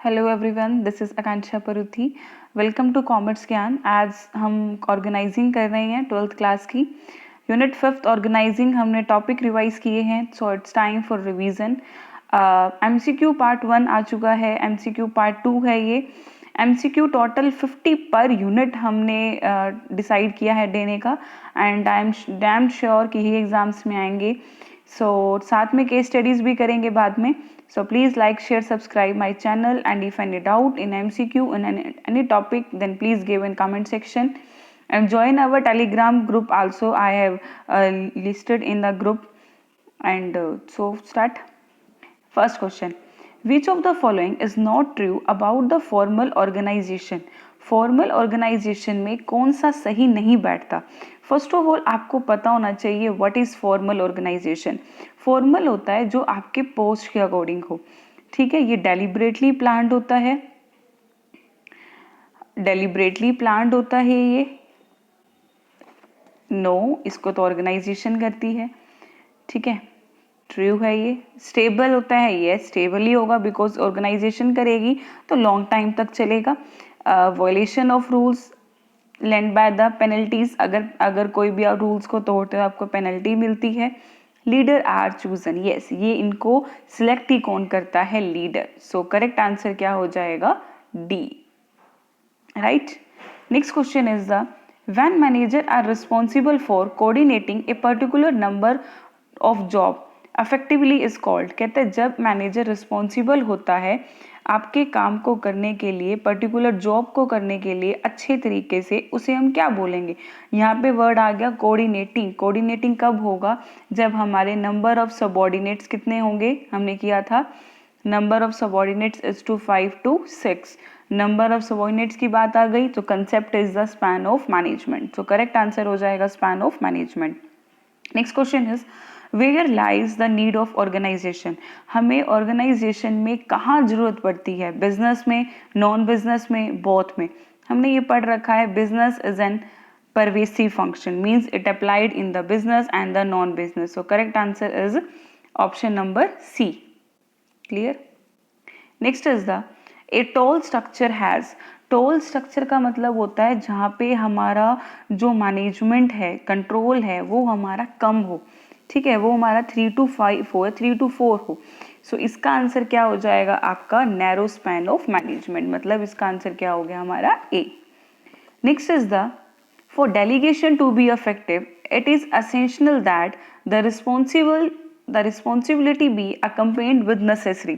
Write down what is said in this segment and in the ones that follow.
Hello everyone, this is Akanksha Paruthi. Welcome to commerce Gyan. आज हम organising कर रहे हैं 12th क्लास की यूनिट 5th ऑर्गेनाइजिंग। हमने टॉपिक रिवाइज किए हैं, so it's time for revision. MCQ part 1 आ चुका है, एमसीक्यू पार्ट 2 है ये। एमसीक्यू टोटल 50 पर यूनिट हमने डिसाइड किया है देने का, and I am damn sure कि ये एग्जाम्स में आएंगे। सो साथ में केस स्टडीज भी करेंगे बाद में। So please like, share, subscribe my channel, and if any doubt in MCQ in any topic, then please give in comment section and join our Telegram group also. I have listed in the group, and so start. First question: which of the following is not true about the formal organization? Formal organisation में कौन सा सही नहीं बैठता? First of all आपको पता होना चाहिए what is formal organisation. Formal होता है जो आपके पोस्ट के अकॉर्डिंग हो, ठीक है। ये डेलिबरेटली प्लान्ड होता है, डेलिबरेटली प्लान्ड होता है ये। नो, इसको तो ऑर्गेनाइजेशन करती है, ठीक है। ट्रू है ये। स्टेबल होता है, ये स्टेबल ही होगा बिकॉज ऑर्गेनाइजेशन करेगी तो लॉन्ग टाइम तक चलेगा। Violation of rules land by the penalties, अगर कोई भी आप रूल्स को तोड़ते हो आपको पेनल्टी मिलती है। लीडर आर चूजन, यस, ये इनको सिलेक्ट ही कौन करता है? लीडर। सो करेक्ट आंसर क्या हो जाएगा? D, right. Next question is the when manager are responsible for coordinating a particular number of job effectively is called. कहते हैं जब मैनेजर रिस्पॉन्सिबल होता है आपके काम को करने के लिए, पर्टिकुलर जॉब को करने के लिए अच्छे तरीके से, उसे हम क्या बोलेंगे? यहाँ पे वर्ड आ गया कोऑर्डिनेटिंग। कोऑर्डिनेटिंग कब होगा? जब हमारे नंबर ऑफ सबऑर्डिनेट्स कितने होंगे? हमने किया था number of subordinates is to 5 to 6। Number of subordinates की बात आ गई तो concept is the span of management. So correct answer हो जाएगा span of management. Next question is where lies the need of organisation. हमें ऑर्गेनाइजेशन में कहाँ जरूरत पड़ती है? बिजनेस में, नॉन बिजनेस में, बोथ में। हमने ये पढ़ रखा है business is an pervasive function, means it applied in the business and the non business. So correct answer is option number C. Clear? Next is the a tall structure has। Toll structure का मतलब होता है जहाँ पे हमारा जो management है, control है, वो हमारा कम हो, ठीक है। वो हमारा 3 to 5 हो, 3 to 4 हो। सो इसका आंसर क्या हो जाएगा आपका? Narrow span of management. मतलब इसका आंसर क्या हो गया हमारा? A. Next is the for delegation to be effective, it is essential that the responsibility be accompanied with necessary।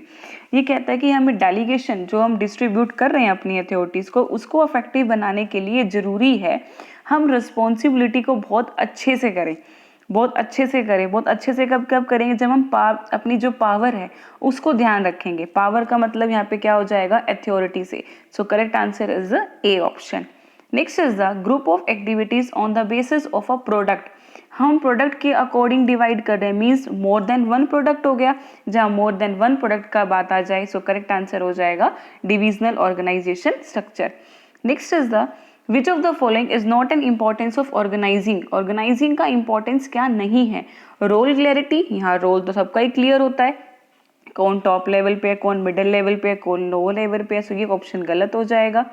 ये कहता है कि हमें डेलीगेशन जो हम डिस्ट्रीब्यूट कर रहे हैं अपनी अथॉरिटीज़ को, उसको अफेक्टिव बनाने के लिए ज़रूरी है हम रिस्पॉन्सिबिलिटी को बहुत अच्छे से करें, बहुत अच्छे से करें। बहुत अच्छे से कब कब करेंगे? जब हम अपनी जो पावर है उसको ध्यान रखेंगे। पावर का मतलब यहाँ पे क्या हो जाएगा? अथॉरिटी से। सो correct answer is A option. Next is the group of activities on the basis of a product. हम प्रोडक्ट के अकॉर्डिंग डिवाइड कर रहे हैं, means more than one product हो गया। जहाँ मोर देन वन प्रोडक्ट का बात आ जाए सो करेक्ट आंसर हो जाएगा divisional organisation structure. Next is the which of the following is not an importance of organising. Organising का इंपॉर्टेंस क्या नहीं है? Role clarity. यहाँ रोल तो सबका ही क्लियर होता है, कौन टॉप लेवल पे है, कौन मिडिल लेवल पे है, कौन लो लेवल पे है। सो ये ऑप्शन गलत हो जाएगा।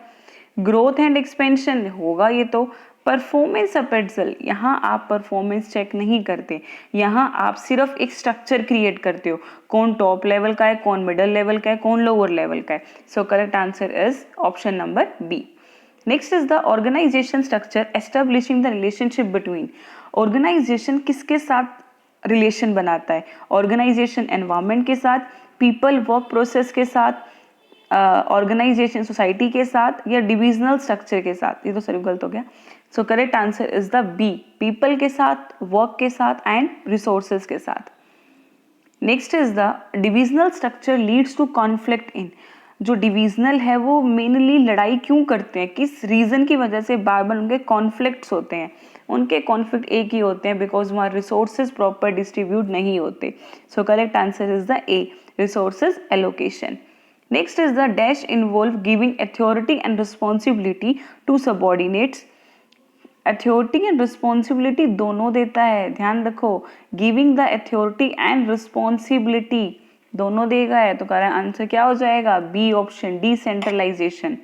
ग्रोथ एंड एक्सपेंशन होगा ये तो। परफॉर्मेंस अप्रेजल, यहाँ आप परफॉर्मेंस चेक नहीं करते, यहाँ आप सिर्फ एक स्ट्रक्चर क्रिएट करते हो, कौन टॉप लेवल का है, कौन मिडिल लेवल का है, कौन लोअर लेवल का है। So correct answer is option number B. Next is the organisation structure establishing the relationship between. Organisation किसके साथ रिलेशन बनाता है? ऑर्गेनाइजेशन एनवायरमेंट के साथ, पीपल वर्क प्रोसेस के साथ, ऑर्गेनाइजेशन सोसाइटी के साथ, या डिविजनल स्ट्रक्चर के साथ। ये तो सिर्फ गलत हो गया। So correct answer is the B, people के साथ, वर्क के साथ एंड रिसोर्सेज के साथ। Next is the divisional structure leads to conflict in. जो डिविजनल है वो मेनली लड़ाई क्यों करते हैं? किस रीजन की वजह से बार बार उनके कॉन्फ्लिक्ट्स होते हैं? उनके कॉन्फ्लिक्ट एक ही होते हैं, बिकॉज वहाँ रिसोर्सेज प्रॉपर डिस्ट्रीब्यूट नहीं होते। सो correct answer is the A, resources allocation. Next is the dash involve giving authority and responsibility to subordinates। Authority and responsibility दोनों देता है, ध्यान रखो। Giving the authority and responsibility दोनों देगा है, तो करेक्ट आंसर क्या हो जाएगा? B option, decentralisation.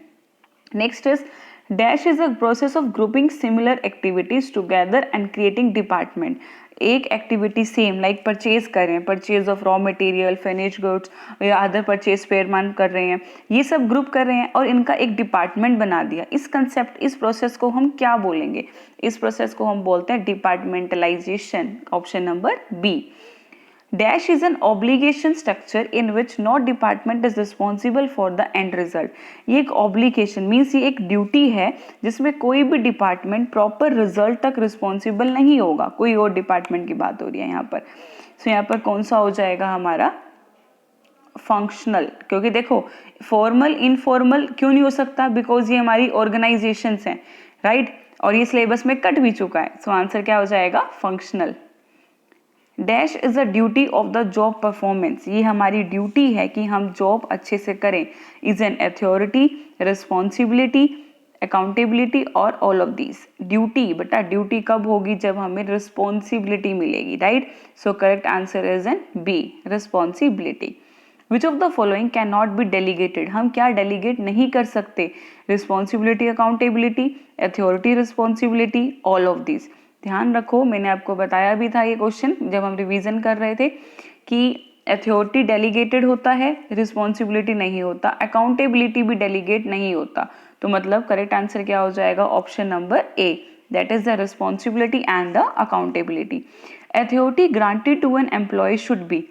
Next is dash is a process of grouping similar activities together and creating department. एक एक्टिविटी सेम लाइक परचेज कर रहे हैं, purchase of raw material, finish goods या अदर परचेज पेयरमान कर रहे हैं, ये सब ग्रुप कर रहे हैं और इनका एक डिपार्टमेंट बना दिया। इस कंसेप्ट, इस प्रोसेस को हम क्या बोलेंगे? इस प्रोसेस को हम बोलते हैं departmentalisation. Option number B. Dash is an obligation structure in which no department is responsible for the end result. ये एक obligation मीन्स ये एक ड्यूटी है जिसमें कोई भी डिपार्टमेंट प्रॉपर रिजल्ट तक रिस्पॉन्सिबल नहीं होगा। कोई और डिपार्टमेंट की बात हो रही है यहाँ पर। सो यहाँ पर कौन सा हो जाएगा हमारा? फंक्शनल। क्योंकि देखो फॉर्मल इनफॉर्मल क्यों नहीं हो सकता? बिकॉज ये हमारी ऑर्गेनाइजेशंस हैं, राइट? और ये सिलेबस में कट भी चुका है। सो आंसर क्या हो जाएगा? Functional. Dash is a duty of the job performance. ये हमारी ड्यूटी है कि हम जॉब अच्छे से करें। Is an authority, responsibility, accountability और ऑल ऑफ दीज। ड्यूटी, बेटा ड्यूटी कब होगी? जब हमें रिस्पॉन्सिबिलिटी मिलेगी, right? So correct answer is an B, responsibility. Which of the following can not be delegated. हम क्या डेलीगेट नहीं कर सकते? Responsibility, accountability, authority, responsibility, all of these. ध्यान रखो, मैंने आपको बताया भी था ये क्वेश्चन जब हम रिवीजन कर रहे थे कि अथॉरिटी डेलीगेटेड होता है, रिस्पॉन्सिबिलिटी नहीं होता, अकाउंटेबिलिटी भी डेलीगेट नहीं होता। तो मतलब करेक्ट आंसर क्या हो जाएगा? Option number A, that is the responsibility and the accountability. Authority granted to an employee should be.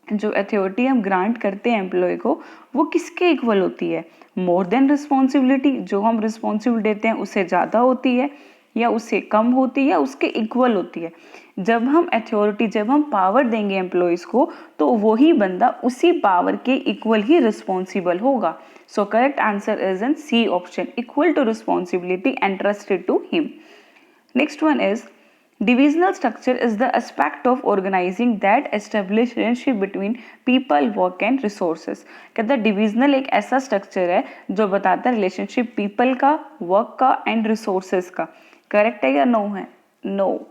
जो अथॉरिटी हम ग्रांट करते हैं एम्प्लॉय को, वो किसके इक्वल होती है? मोर देन रिस्पॉन्सिबिलिटी, जो हम रिस्पॉन्सिबिलिटी देते हैं उससे ज़्यादा होती है, या उससे कम होती है, या उसके इक्वल होती है? जब हम अथॉरिटी, जब हम पावर देंगे एम्प्लॉयज़ को, तो वही बंदा उसी पावर के इक्वल ही रिस्पॉन्सिबल होगा। So correct answer is in C option, equal to responsibility entrusted to him. Next one is divisional structure is the aspect of organizing that establish relationship between people, work and resources। कहता है divisional एक ऐसा structure है जो बताता है relationship people का, work का एंड रिसोर्सेज का। करेक्ट है या नो है? No,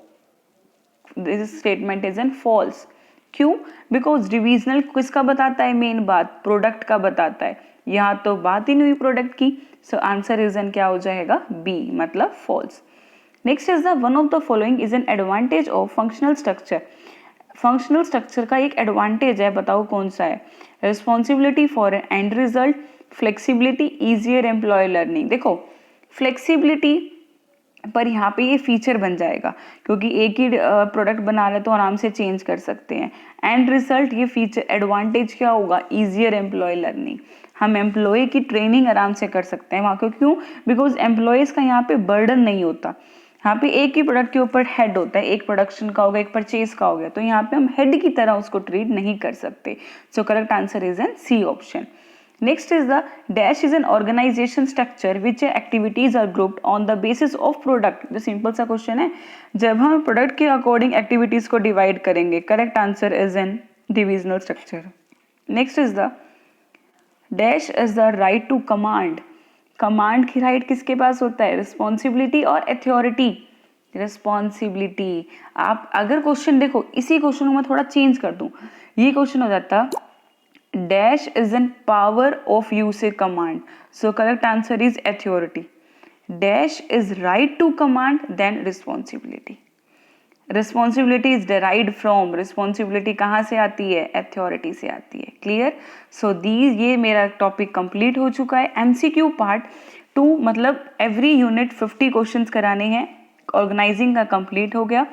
this statement is an false. क्यों? बिकॉज डिविजनल किसका बताता है? मेन बात प्रोडक्ट का बताता है। यहाँ तो बात ही नहीं हुई प्रोडक्ट की। सो आंसर इज एन क्या हो जाएगा? बी, मतलब false. Next is the one of the following is an advantage of functional structure. Functional structure का एक एडवांटेज है, बताओ कौन सा है? Responsibility for and result, flexibility, easier employee learning. देखो फ्लेक्सिबिलिटी पर यहाँ पे ये फीचर बन जाएगा क्योंकि एक ही प्रोडक्ट बना रहे तो आराम से चेंज कर सकते हैं। एंड रिजल्ट ये फीचर एडवांटेज क्या होगा? ईजियर एम्प्लॉय लर्निंग, हम एम्प्लॉय की ट्रेनिंग आराम से कर सकते हैं वहाँ को। क्यों? बिकॉज एम्प्लॉयज़ का यहाँ पे बर्डन नहीं होता। यहाँ पे एक ही प्रोडक्ट के ऊपर हेड होता है, एक प्रोडक्शन का हो गया, एक परचेज का हो गया, तो यहाँ पे हम हेड की तरह उसको ट्रीट नहीं कर सकते। So correct answer is an C option. Next is the dash is an organisation structure which activities are grouped on the basis of product. जो सिंपल सा क्वेश्चन है, जब हम प्रोडक्ट के अकॉर्डिंग एक्टिविटीज को डिवाइड करेंगे। Correct answer is an divisional structure. Next is the dash is the right to command. Command की right किसके पास होता है? रिस्पॉन्सिबिलिटी और अथॉरिटी। रिस्पॉन्सिबिलिटी। आप अगर क्वेश्चन देखो, इसी क्वेश्चन को मैं थोड़ा चेंज कर दूं, ये क्वेश्चन हो जाता dash is an power of use a command. So correct answer is authority. Dash is right to command then responsibility. Responsibility is derived from, responsibility कहाँ से आती है? अथॉरिटी से आती है। क्लियर? सो दीज, ये मेरा टॉपिक कंप्लीट हो चुका है। एमसीक्यू पार्ट 2 मतलब एवरी यूनिट 50 क्वेश्चंस कराने हैं। ऑर्गेनाइजिंग का कंप्लीट हो गया।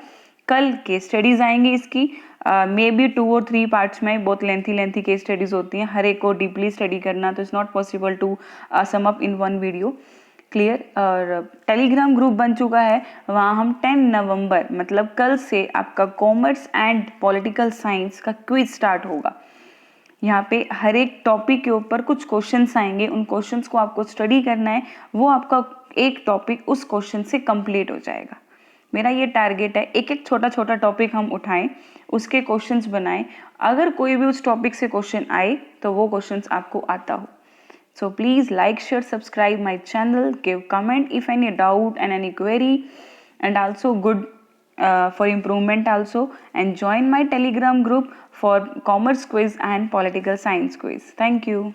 कल केस स्टडीज आएंगी इसकी, मे बी 2 और 3 पार्ट्स में। बहुत लेंथी केस स्टडीज होती हैं, हर एक को डीपली स्टडी करना तो it's not possible to sum up in one video. Clear? और टेलीग्राम ग्रुप बन चुका है, वहाँ हम 10 नवंबर मतलब कल से आपका कॉमर्स एंड पॉलिटिकल साइंस का क्विज स्टार्ट होगा। यहाँ पे हर एक टॉपिक के ऊपर कुछ क्वेश्चंस आएंगे, उन क्वेश्चंस को आपको स्टडी करना है, वो आपका एक टॉपिक उस क्वेश्चन से कंप्लीट हो जाएगा। मेरा ये टारगेट है, एक एक छोटा छोटा टॉपिक हम उठाएं, उसके क्वेश्चंस बनाएं, अगर कोई भी उस टॉपिक से क्वेश्चन आए तो वो क्वेश्चंस आपको आता हो। So please like, share, subscribe my channel, give comment if any doubt and any query, and also good for improvement also, and join my Telegram group for commerce quiz and political science quiz. Thank you.